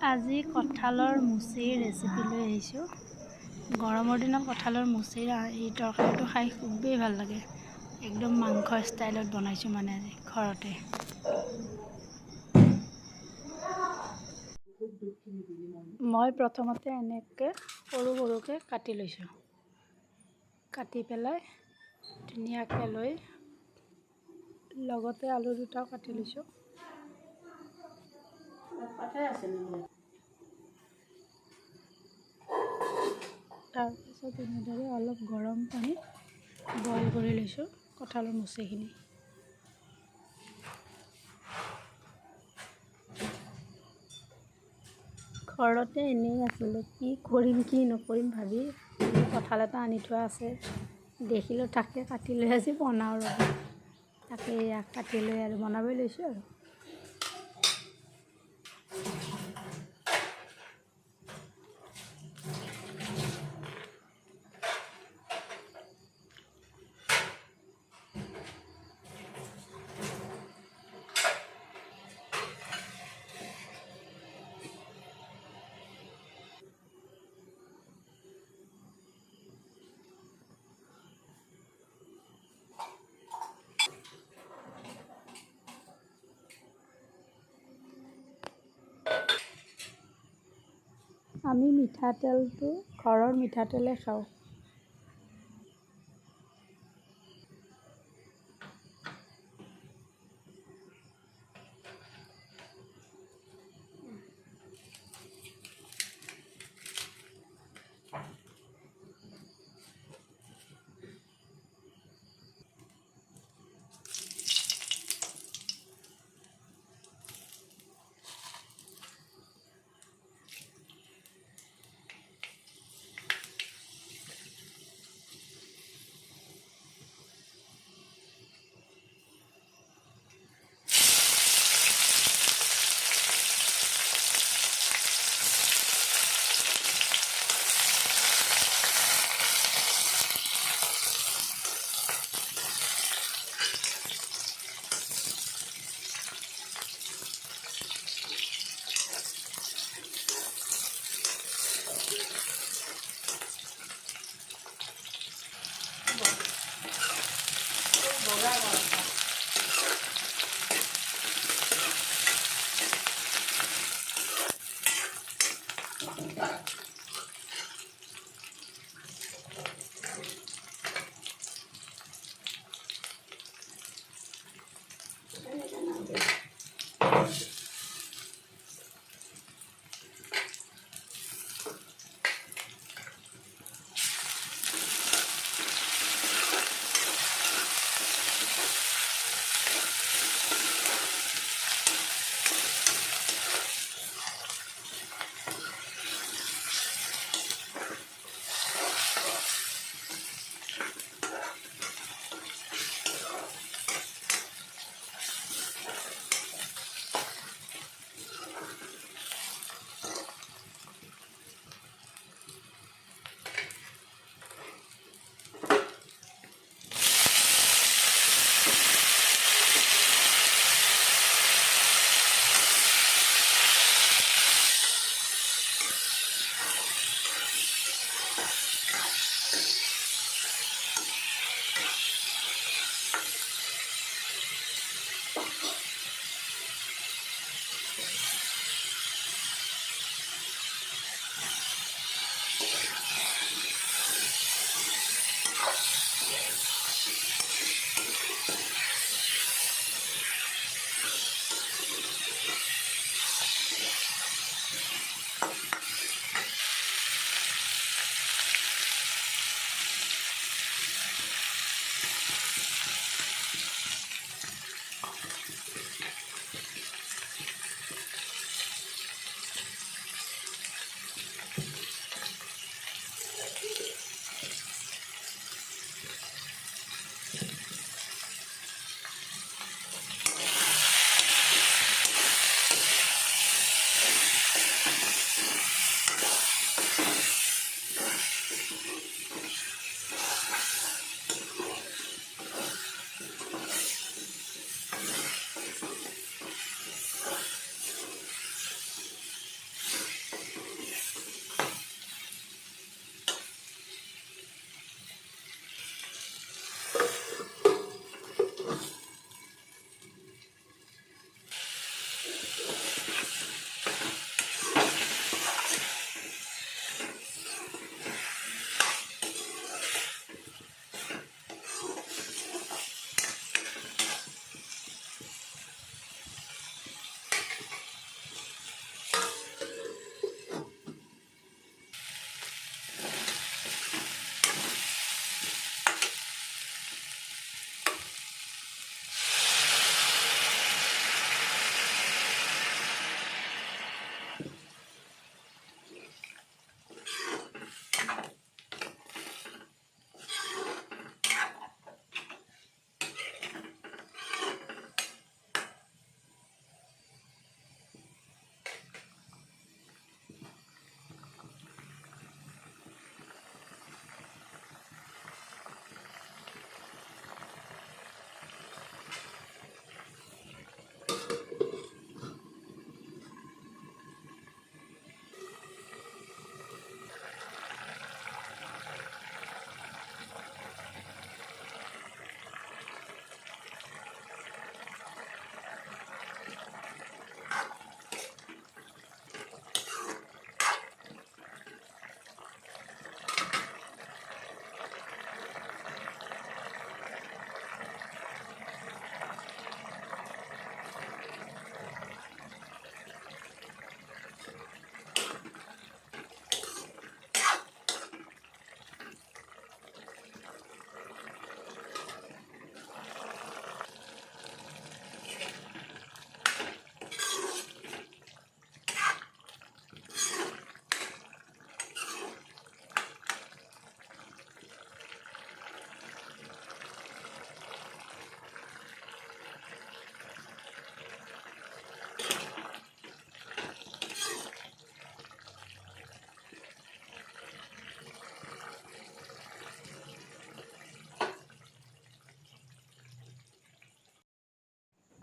আজি কঁঠালৰ মুচিৰ ৰেচিপি লৈ আহিছোঁ। গৰমৰ দিনত কঁঠালৰ মুচিৰ এই তৰকাৰীটো খাই খুবেই ভাল লাগে। একদম মাংস ষ্টাইলত বনাইছোঁ মানে আজি ঘৰতে। মই প্ৰথমতে এনেকৈ সৰু সৰুকৈ কাটি লৈছোঁ। কাটি পেলাই ধুনীয়াকৈ লৈ লগতে আলু দুটাও কাটি লৈছোঁ। তাৰপিছত এনেদৰে অলপ গৰম পানীত বইল কৰি লৈছোঁ কঁঠালৰ মুচিখিনি। ঘৰতে এনেই আছিলোঁ, কি কৰিম কি নকৰিম ভাবি কঁঠাল এটা আনি থোৱা আছে, দেখিলোঁ তাকে কাটি লৈ আজি বনাওঁ ৰ'ব। তাকে ইয়াক কাটি লৈ আৰু বনাবই লৈছোঁ আৰু। আমি মিঠাতেলটো ঘৰৰ মিঠাতেলে খাওঁ।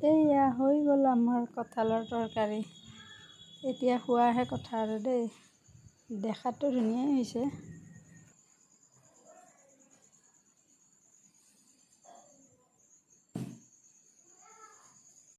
এইয়া হৈ গ'ল আমাৰ কঁঠালৰ তৰকাৰী। এতিয়া খোৱাহে কথা আৰু দেই। দেখাততো ধুনীয়াই হৈছে।